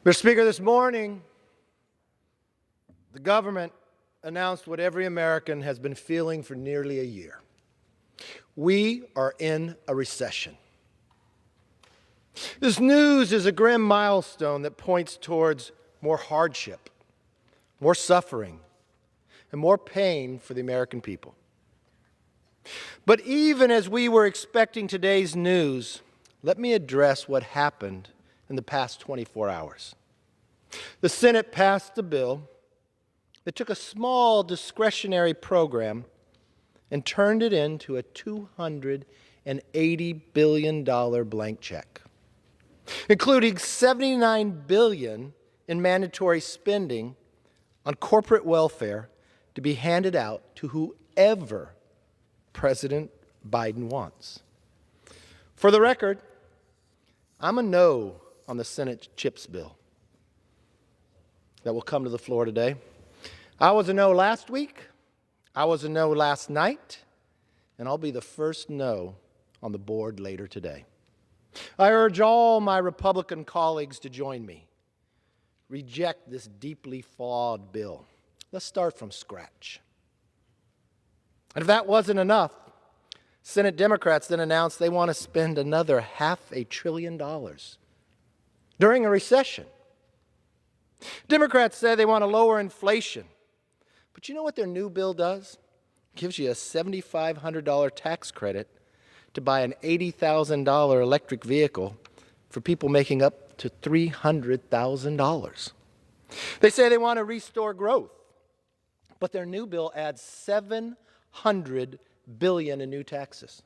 Mr. Speaker, this morning, the government announced what every American has been feeling for nearly a year. We are in a recession. This news is a grim milestone that points towards more hardship, more suffering, and more pain for the American people. But even as we were expecting today's news, let me address what happened in the past 24 hours. The Senate passed a bill that took a small discretionary program and turned it into a $280 billion blank check, including $79 billion in mandatory spending on corporate welfare to be handed out to whoever President Biden wants. For the record, I'm a no on the Senate CHIPS bill that will come to the floor today. I was a no last week, I was a no last night, and I'll be the first no on the board later today. I urge all my Republican colleagues to join me. Reject this deeply flawed bill. Let's start from scratch. And if that wasn't enough, Senate Democrats then announced they want to spend another $500 billion during a recession. Democrats say they want to lower inflation. But you know what their new bill does? It gives you a $7,500 tax credit to buy an $80,000 electric vehicle for people making up to $300,000. They say they want to restore growth. But their new bill adds $700 billion in new taxes,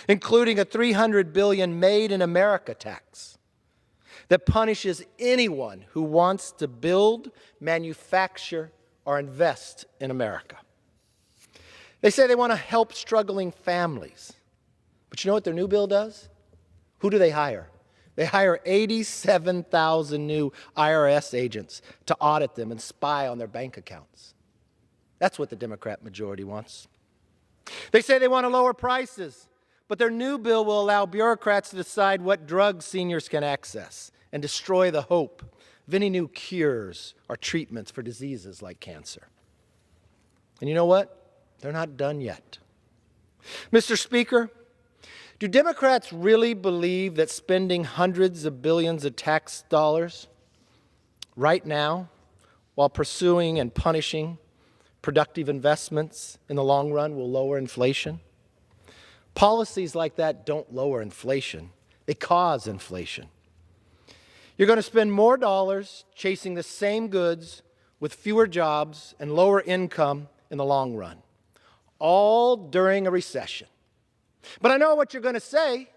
including a $300 billion Made in America tax that punishes anyone who wants to build, manufacture, or invest in America. They say they want to help struggling families. But you know what their new bill does? Who do they hire? They hire 87,000 new IRS agents to audit them and spy on their bank accounts. That's what the Democrat majority wants. They say they want to lower prices, but their new bill will allow bureaucrats to decide what drugs seniors can access and destroy the hope of any new cures or treatments for diseases like cancer. And you know what? They're not done yet. Mr. Speaker, do Democrats really believe that spending hundreds of billions of tax dollars right now while pursuing and punishing productive investments in the long run will lower inflation? Policies like that don't lower inflation. They cause inflation. You're going to spend more dollars chasing the same goods with fewer jobs and lower income in the long run, all during a recession. But I know what you're going to say.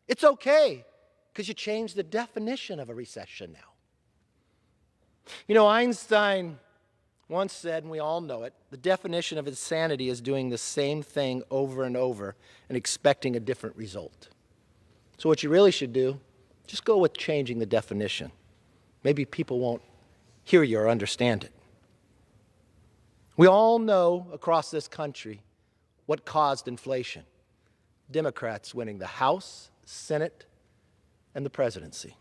It's okay, because you changed the definition of a recession now. You know, Einstein once said, and we all know it, the definition of insanity is doing the same thing over and over and expecting a different result. So what you really should do, just go with changing the definition. Maybe people won't hear you or understand it. We all know across this country what caused inflation. Democrats winning the House, Senate, and the presidency.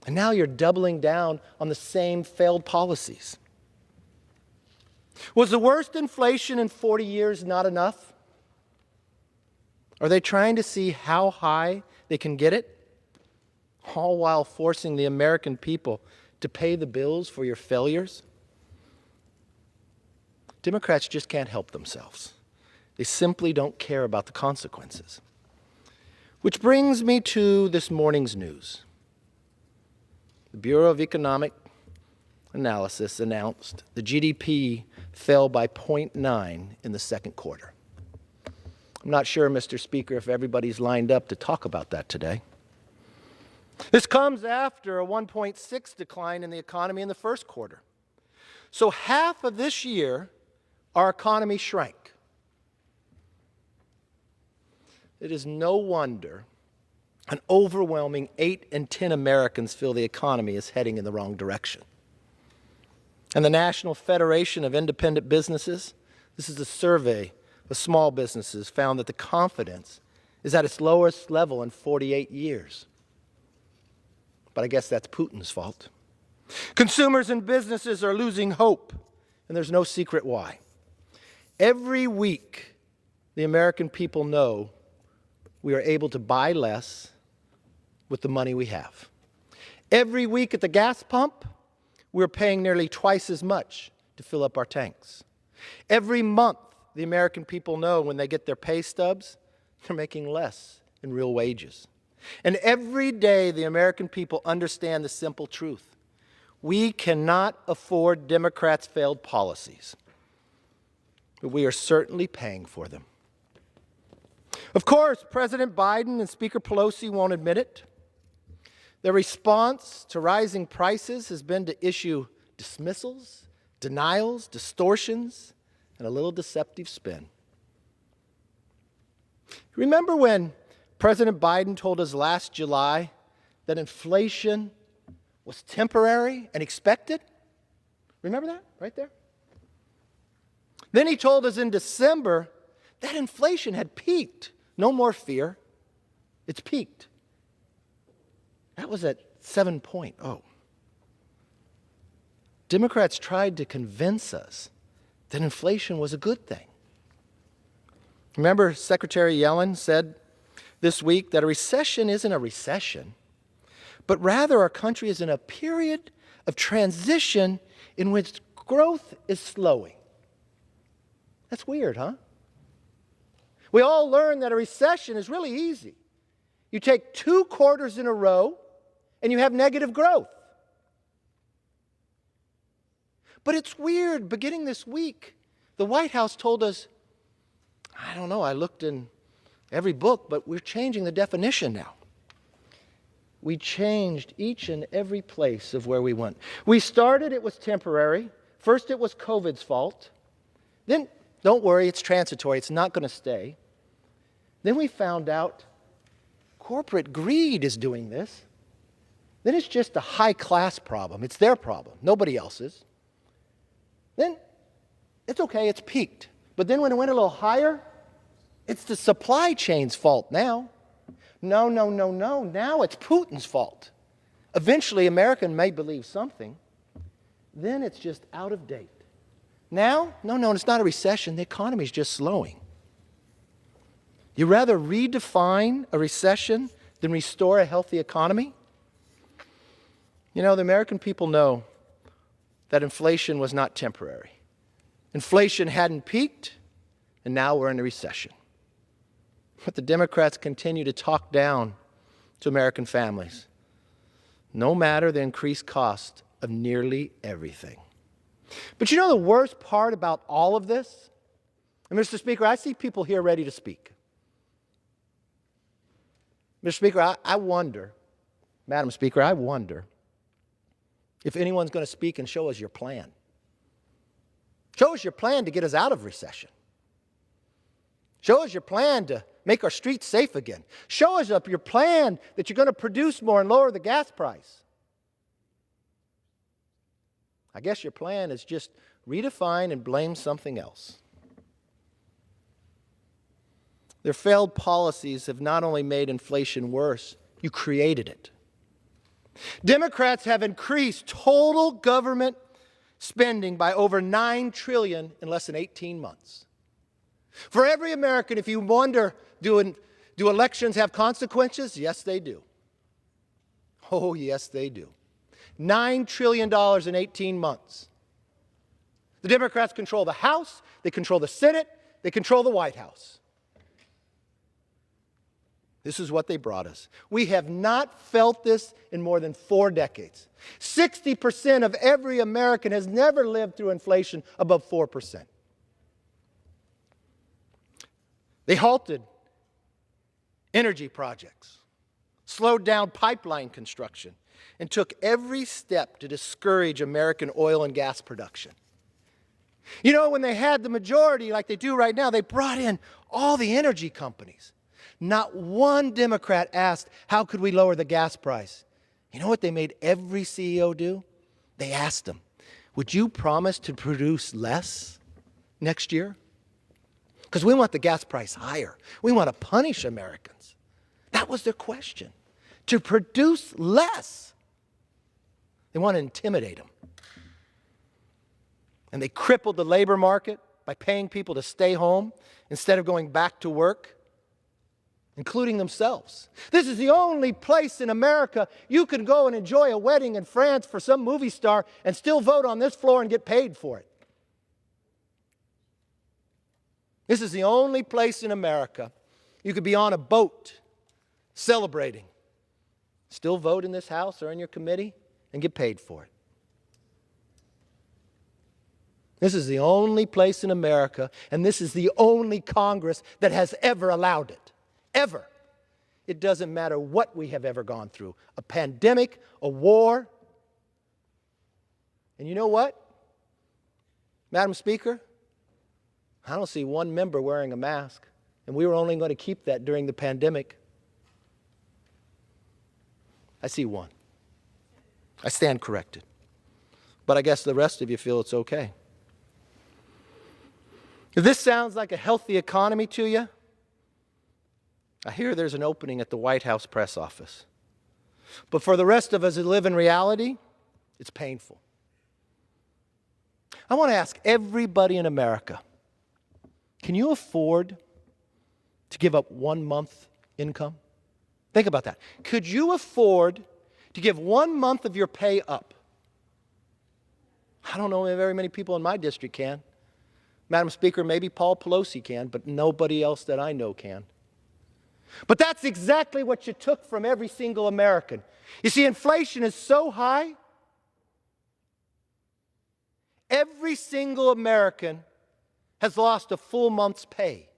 And now you're doubling down on the same failed policies. Was the worst inflation in 40 years not enough? Are they trying to see how high they can get it, all while forcing the American people to pay the bills for your failures? Democrats just can't help themselves. They simply don't care about the consequences. Which brings me to this morning's news. The Bureau of Economic Analysis announced the GDP fell by 0.9 in the second quarter. I'm not sure, Mr. Speaker, if everybody's lined up to talk about that today. This comes after a 1.6 decline in the economy in the first quarter. So half of this year, our economy shrank. It is no wonder an overwhelming 8 in 10 Americans feel the economy is heading in the wrong direction. And the National Federation of Independent Businesses, this is a survey of small businesses, found that the confidence is at its lowest level in 48 years. but I guess that's Putin's fault. Consumers and businesses are losing hope, and there's no secret why. Every week, the American people know we are able to buy less with the money we have. Every week at the gas pump, we're paying nearly twice as much to fill up our tanks. Every month, the American people know when they get their pay stubs, they're making less in real wages. And every day, the American people understand the simple truth. We cannot afford Democrats' failed policies, but we are certainly paying for them. Of course, President Biden and Speaker Pelosi won't admit it. Their response to rising prices has been to issue dismissals, denials, distortions, and a little deceptive spin. Remember when President Biden told us last July that inflation was temporary and expected? Remember that right there? Then he told us in December that inflation had peaked. No more fear. It's peaked. That was at 7.0. Democrats tried to convince us that inflation was a good thing. Remember, Secretary Yellen said this week that a recession isn't a recession, but rather our country is in a period of transition in which growth is slowing. That's weird, huh? We all learned that a recession is really easy. You take 2 quarters in a row and you have negative growth. But it's weird, beginning this week, the White House told us, I don't know, I looked in every book, but we're changing the definition now. We changed each and every place of where we went. We started, it was temporary. First, it was COVID's fault. Then, don't worry, it's transitory. It's not going to stay. Then we found out corporate greed is doing this. Then it's just a high-class problem. It's their problem, nobody else's. Then it's okay, it's peaked. But then when it went a little higher, it's the supply chain's fault now. No. Now it's Putin's fault. Eventually, America may believe something. Then it's just out of date. Now, no, it's not a recession. The economy is just slowing. You rather redefine a recession than restore a healthy economy? You know, the American people know that inflation was not temporary. Inflation hadn't peaked, and now we're in a recession. But the Democrats continue to talk down to American families, no matter the increased cost of nearly everything. But you know the worst part about all of this? And Mr. Speaker, I see people here ready to speak. Mr. Speaker, I wonder, Madam Speaker, I wonder if anyone's going to speak and show us your plan. Show us your plan to get us out of recession. Show us your plan to make our streets safe again. Show us up your plan that you're going to produce more and lower the gas price. I guess your plan is just redefine and blame something else. Their failed policies have not only made inflation worse, you created it. Democrats have increased total government spending by over $9 trillion in less than 18 months. For every American, if you wonder, do elections have consequences? Yes, they do. Oh, yes, they do. $9 trillion in 18 months. The Democrats control the House, they control the Senate, they control the White House. This is what they brought us. We have not felt this in more than 4 decades. 60% of every American has never lived through inflation above 4%. They halted energy projects, slowed down pipeline construction, and took every step to discourage American oil and gas production. You know, when they had the majority like they do right now, they brought in all the energy companies. Not one Democrat asked, how could we lower the gas price? You know what they made every CEO do? They asked them, would you promise to produce less next year? Because we want the gas price higher. We want to punish Americans. That was their question, to produce less. They want to intimidate them. And they crippled the labor market by paying people to stay home instead of going back to work, including themselves. This is the only place in America you can go and enjoy a wedding in France for some movie star and still vote on this floor and get paid for it. This is the only place in America you could be on a boat celebrating, still vote in this house or in your committee and get paid for it. This is the only place in America, and this is the only Congress that has ever allowed it. Ever. It doesn't matter what we have ever gone through. A pandemic, a war. And you know what? Madam Speaker, I don't see one member wearing a mask, and we were only going to keep that during the pandemic. I see one. I stand corrected. But I guess the rest of you feel it's okay. If this sounds like a healthy economy to you, I hear there's an opening at the White House press office. But for the rest of us who live in reality, it's painful. I want to ask everybody in America, can you afford to give up 1 month income? Think about that. Could you afford to give 1 month of your pay up? I don't know very many people in my district can. Madam Speaker, maybe Paul Pelosi can, but nobody else that I know can. But that's exactly what you took from every single American. You see, inflation is so high, every single American has lost a full month's pay.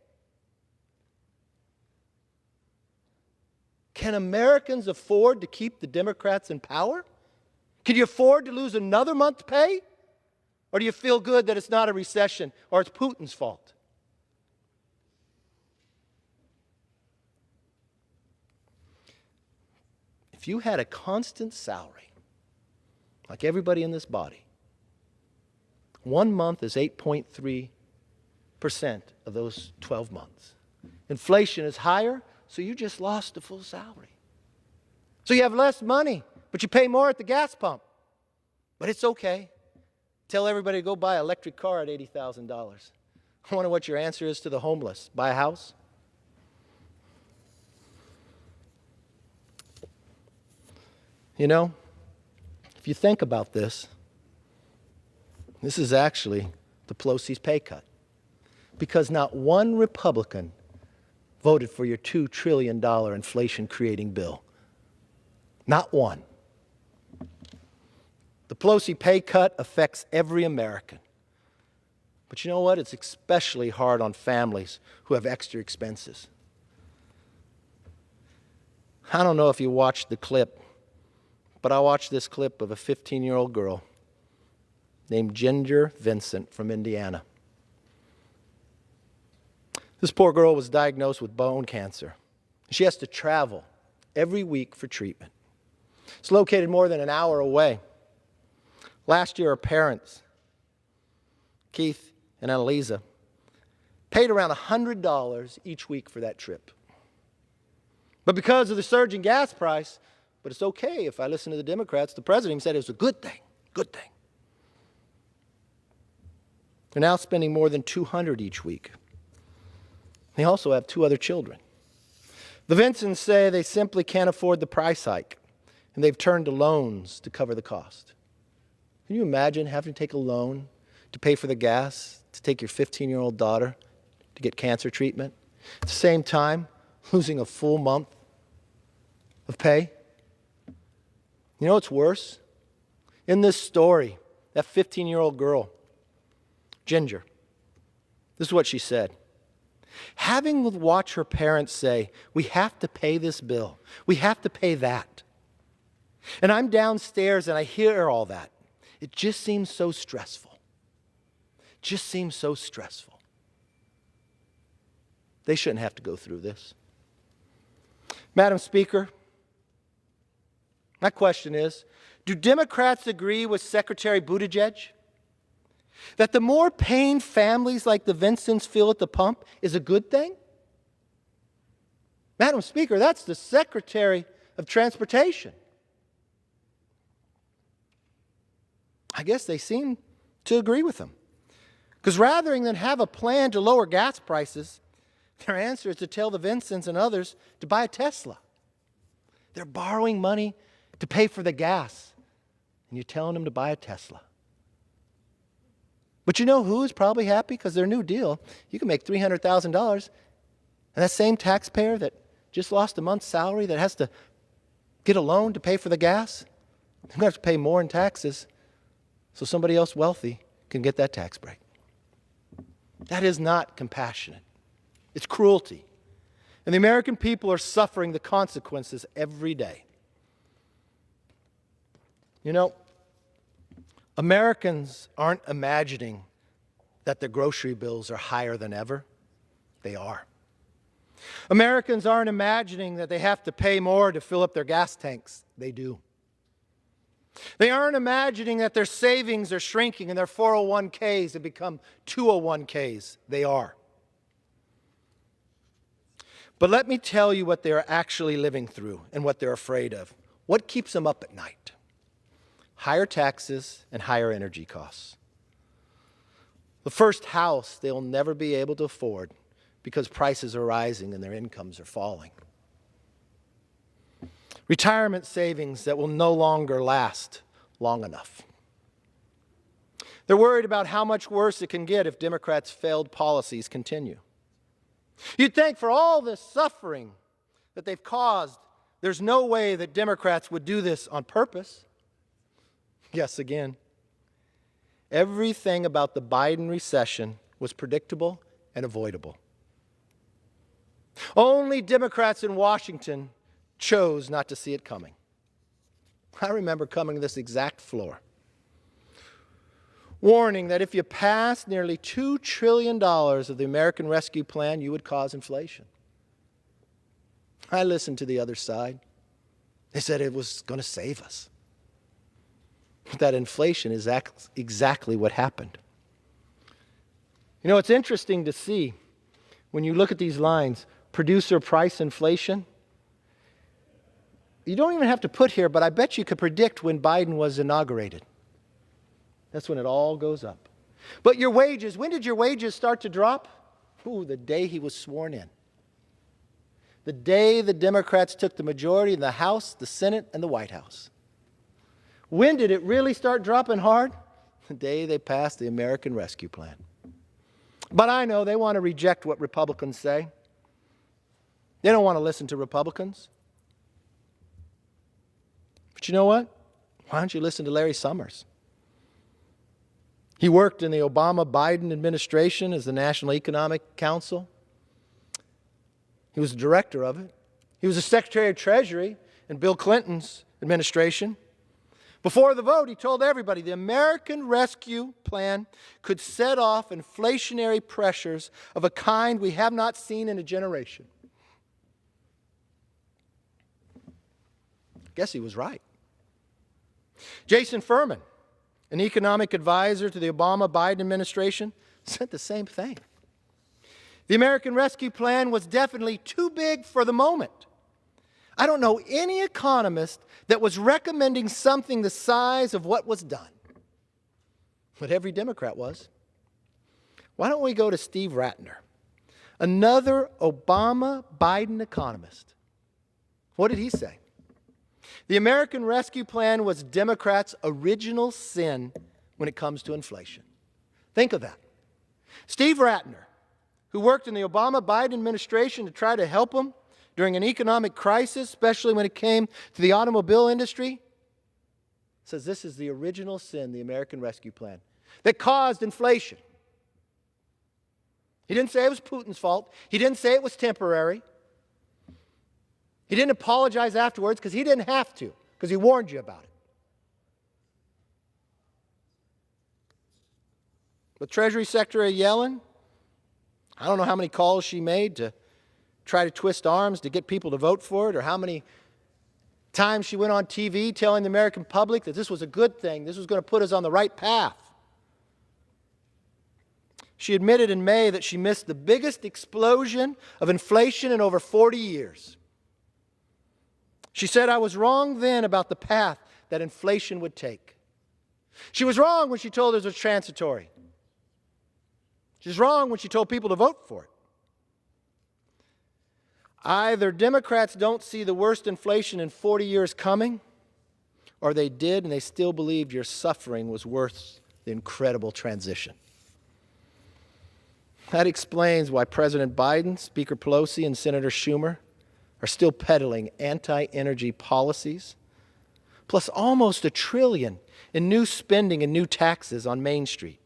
Can Americans afford to keep the Democrats in power? Can you afford to lose another month's pay? Or do you feel good that it's not a recession or it's Putin's fault? If you had a constant salary, like everybody in this body, 1 month is 8.3% of those 12 months. Inflation is higher, so you just lost a full salary. So you have less money, but you pay more at the gas pump. But it's okay. Tell everybody to go buy an electric car at $80,000. I wonder what your answer is to the homeless. Buy a house? You know, if you think about this, this is actually the Pelosi's pay cut. Because not one Republican voted for your $2 trillion inflation-creating bill. Not one. The Pelosi pay cut affects every American. But you know what? It's especially hard on families who have extra expenses. I don't know if you watched the clip, but I watched this clip of a 15-year-old girl named Ginger Vincent from Indiana. This poor girl was diagnosed with bone cancer. She has to travel every week for treatment. It's located more than an hour away. Last year, her parents, Keith and Annalisa, paid around $100 each week for that trip. But because of the surge in gas price, but it's okay if I listen to the Democrats, the president said it was a good thing, good thing. They're now spending more than $200 each week. They also have 2 other children. The Vincents say they simply can't afford the price hike, and they've turned to loans to cover the cost. Can you imagine having to take a loan to pay for the gas to take your 15-year-old daughter to get cancer treatment? At the same time, losing a full month of pay? You know what's worse? In this story, that 15-year-old girl, Ginger, this is what she said. Having to watch her parents say, we have to pay this bill, we have to pay that. And I'm downstairs and I hear all that. It just seems so stressful. Just seems so stressful. They shouldn't have to go through this. Madam Speaker, my question is, do Democrats agree with Secretary Buttigieg that the more pain families like the Vincents feel at the pump is a good thing? Madam Speaker, that's the Secretary of Transportation. guess they seem to agree with him. Because rather than have a plan to lower gas prices, their answer is to tell the Vincents and others to buy a Tesla. They're borrowing money to pay for the gas, and you're telling them to buy a Tesla. But you know who's probably happy? Because their new deal, you can make $300,000, and that same taxpayer that just lost a month's salary that has to get a loan to pay for the gas, they're going to have to pay more in taxes so somebody else wealthy can get that tax break. That is not compassionate. It's cruelty. And the American people are suffering the consequences every day. You know, Americans aren't imagining that their grocery bills are higher than ever. They are. Americans aren't imagining that they have to pay more to fill up their gas tanks. They do. They aren't imagining that their savings are shrinking and their 401ks have become 201ks. They are. But let me tell you what they're actually living through and what they're afraid of. What keeps them up at night? Higher taxes and higher energy costs. The first house they'll never be able to afford because prices are rising and their incomes are falling. Retirement savings that will no longer last long enough. They're worried about how much worse it can get if Democrats' failed policies continue. You'd think for all this suffering that they've caused, there's no way that Democrats would do this on purpose. Yes, again. Everything about the Biden recession was predictable and avoidable. Only Democrats in Washington chose not to see it coming. I remember coming to this exact floor, warning that if you passed nearly $2 trillion of the American Rescue Plan, you would cause inflation. I listened to the other side. They said it was going to save us. But that inflation is exactly what happened. You know, it's interesting to see when you look at these lines, producer price inflation. You don't even have to put here, but I bet you could predict when Biden was inaugurated. That's when it all goes up. But your wages, when did your wages start to drop? Ooh, the day he was sworn in. The day the Democrats took the majority in the House, the Senate, and the White House. When did it really start dropping hard? The day they passed the American Rescue Plan. But I know they want to reject what Republicans say. They don't want to listen to Republicans. But you know what? Why don't you listen to Larry Summers? He worked in the Obama-Biden administration as the National Economic Council. He was the director of it. He was the Secretary of Treasury in Bill Clinton's administration. Before the vote, he told everybody the American Rescue Plan could set off inflationary pressures of a kind we have not seen in a generation. I guess he was right. Jason Furman, an economic advisor to the Obama-Biden administration, said the same thing. The American Rescue Plan was definitely too big for the moment. I don't know any economist that was recommending something the size of what was done. But every Democrat was. Why don't we go to Steve Ratner, another Obama-Biden economist? What did he say? The American Rescue Plan was Democrats' original sin when it comes to inflation. Think of that. Steve Ratner, who worked in the Obama-Biden administration to try to help them during an economic crisis, especially when it came to the automobile industry, says this is the original sin, the American Rescue Plan, that caused inflation. He didn't say it was Putin's fault. He didn't say it was temporary. He didn't apologize afterwards because he didn't have to, because he warned you about it. But Treasury Secretary Yellen, I don't know how many calls she made to try to twist arms to get people to vote for it, or how many times she went on TV telling the American public that this was a good thing, this was going to put us on the right path. She admitted in May that she missed the biggest explosion of inflation in over 40 years. She said, I was wrong then about the path that inflation would take. She was wrong when she told us it was transitory. She was wrong when she told people to vote for it. Either Democrats don't see the worst inflation in 40 years coming, or they did and they still believed your suffering was worth the incredible transition. That explains why President Biden, Speaker Pelosi, and Senator Schumer are still peddling anti-energy policies, plus almost $1 trillion in new spending and new taxes on Main Street,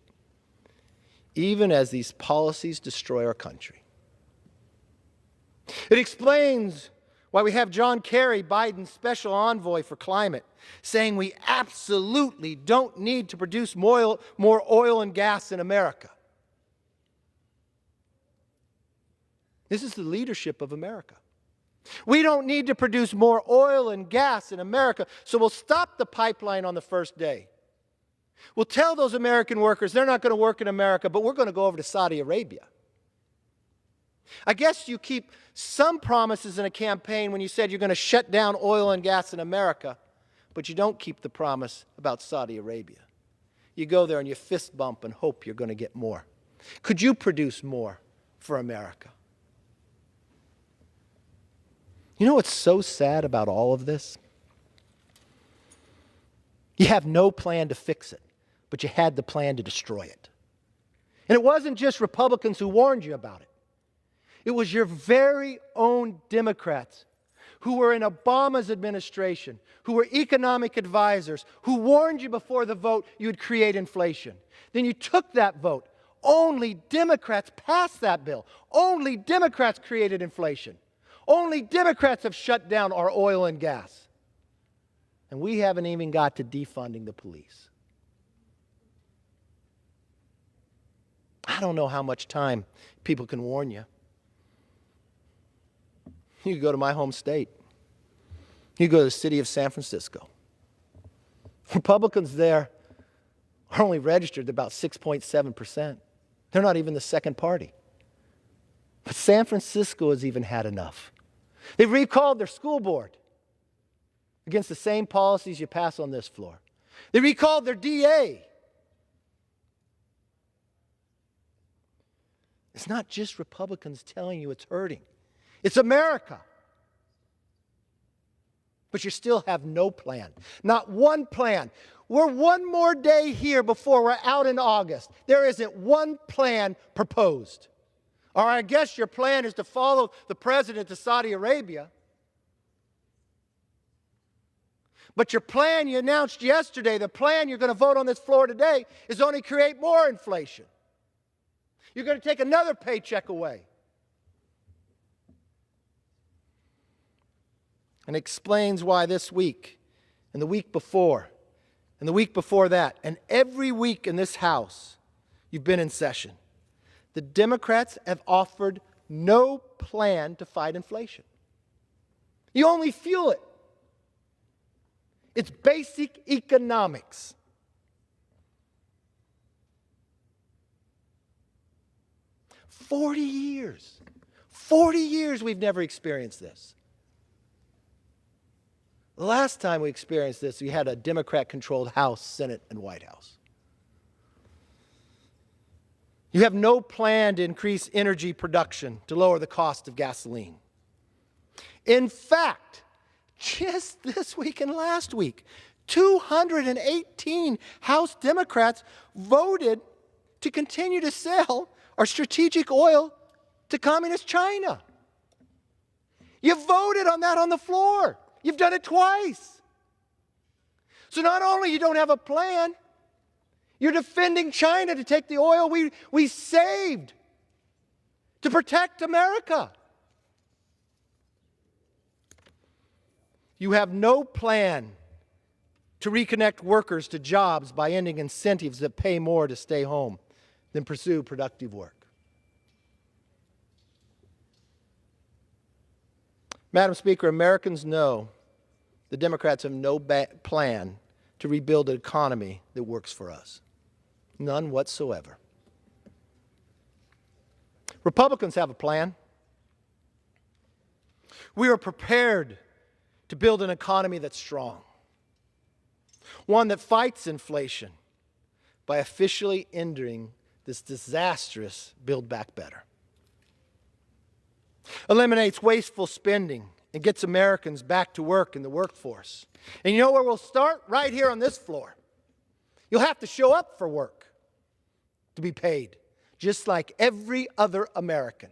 even as these policies destroy our country. It explains why we have John Kerry, Biden's special envoy for climate, saying we absolutely don't need to produce more oil and gas in America. This is the leadership of America. We don't need to produce more oil and gas in America, so we'll stop the pipeline on the first day. We'll tell those American workers they're not going to work in America, but we're going to go over to Saudi Arabia. I guess you keep some promises in a campaign when you said you're going to shut down oil and gas in America, but you don't keep the promise about Saudi Arabia. You go there and you fist bump and hope you're going to get more. Could you produce more for America? You know what's so sad about all of this? You have no plan to fix it, but you had the plan to destroy it. And it wasn't just Republicans who warned you about it. It was your very own Democrats who were in Obama's administration, who were economic advisors, who warned you before the vote you'd create inflation. Then you took that vote. Only Democrats passed that bill. Only Democrats created inflation. Only Democrats have shut down our oil and gas. And we haven't even got to defunding the police. I don't know how much time people can warn you. You can go to my home state. You go to the city of San Francisco. Republicans there are only registered about 6.7%. They're not even the second party. But San Francisco has even had enough. They've recalled their school board against the same policies you pass on this floor. They recalled their DA. It's not just Republicans telling you it's hurting. It's America. But you still have no plan. Not one plan. We're one more day here before we're out in August. There isn't one plan proposed. Or I guess your plan is to follow the president to Saudi Arabia. But your plan you announced yesterday, the plan you're going to vote on this floor today, is only create more inflation. You're going to take another paycheck away. And explains why this week, and the week before, and the week before that, and every week in this House you've been in session, the Democrats have offered no plan to fight inflation. You only fuel it. It's basic economics. "40 years. 40 years we've never experienced this. The last time we experienced this, we had a Democrat-controlled House, Senate, and White House. You have no plan to increase energy production to lower the cost of gasoline. In fact, just this week and last week, 218 House Democrats voted to continue to sell our strategic oil to communist China. You voted on that on the floor. You've done it twice. So not only you don't have a plan, you're defending China to take the oil we saved to protect America. You have no plan to reconnect workers to jobs by ending incentives that pay more to stay home than pursue productive work. Madam Speaker, Americans know the Democrats have no plan to rebuild an economy that works for us. None whatsoever. Republicans have a plan. We are prepared to build an economy that's strong. one that fights inflation by officially ending this disastrous Build Back Better, eliminates wasteful spending and gets Americans back to work in the workforce. And you know where we'll start? Right here on this floor. You'll have to show up for work to be paid, just like every other American.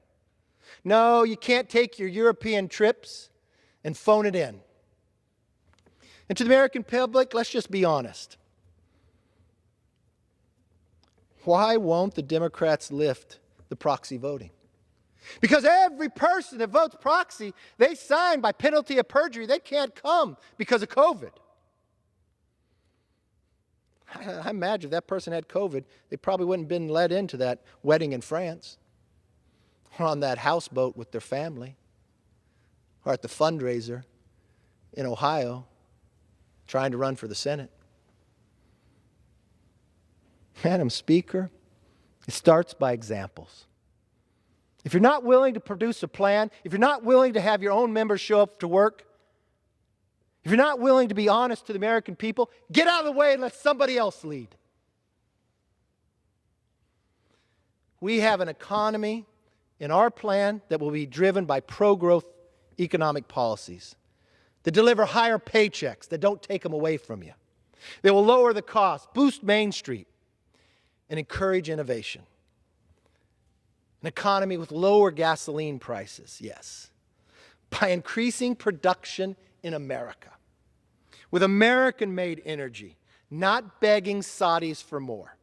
No, you can't take your European trips and phone it in. And to the American public, let's just be honest. Why won't the Democrats lift the proxy voting? Because every person that votes proxy, they sign by penalty of perjury. They can't come because of COVID. I imagine if that person had COVID, they probably wouldn't have been let into that wedding in France, or on that houseboat with their family, or at the fundraiser in Ohio trying to run for the Senate. Madam Speaker, it starts by examples. If you're not willing to produce a plan, if you're not willing to have your own members show up to work, if you're not willing to be honest to the American people, get out of the way and let somebody else lead. We have an economy in our plan that will be driven by pro-growth economic policies that deliver higher paychecks, that don't take them away from you. They will lower the cost, boost Main Street, and encourage innovation. An economy with lower gasoline prices, yes, by increasing production in America, with American-made energy, not begging Saudis for more.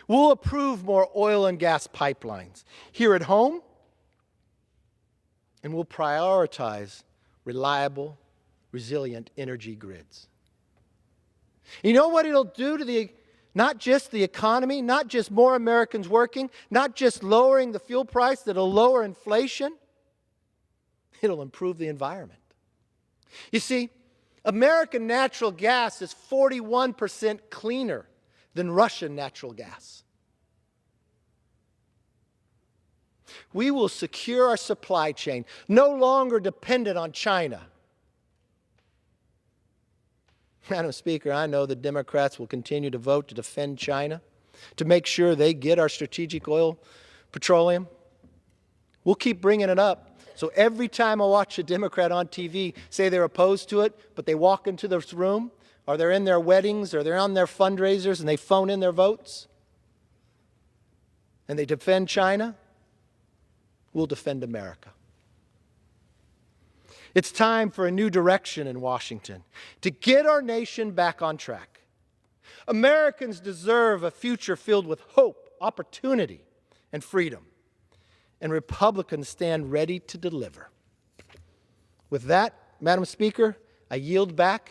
We'll approve more oil and gas pipelines here at home, and we'll prioritize reliable, resilient energy grids. You know what it'll do to not just the economy, not just more Americans working, not just lowering the fuel price that'll lower inflation, it'll improve the environment. You see, American natural gas is 41% cleaner than Russian natural gas. We will secure our supply chain, no longer dependent on China. Madam Speaker, I know the Democrats will continue to vote to defend China, to make sure they get our strategic oil, petroleum. We'll keep bringing it up. So every time I watch a Democrat on TV say they're opposed to it, but they walk into this room, or they're in their weddings, or they're on their fundraisers, and they phone in their votes, and they defend China, we'll defend America. It's time for a new direction in Washington to get our nation back on track. Americans deserve a future filled with hope, opportunity, and freedom. And Republicans stand ready to deliver. With that, Madam Speaker, I yield back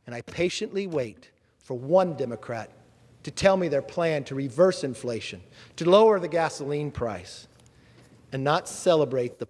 and I patiently wait for one Democrat to tell me their plan to reverse inflation, to lower the gasoline price, and not celebrate the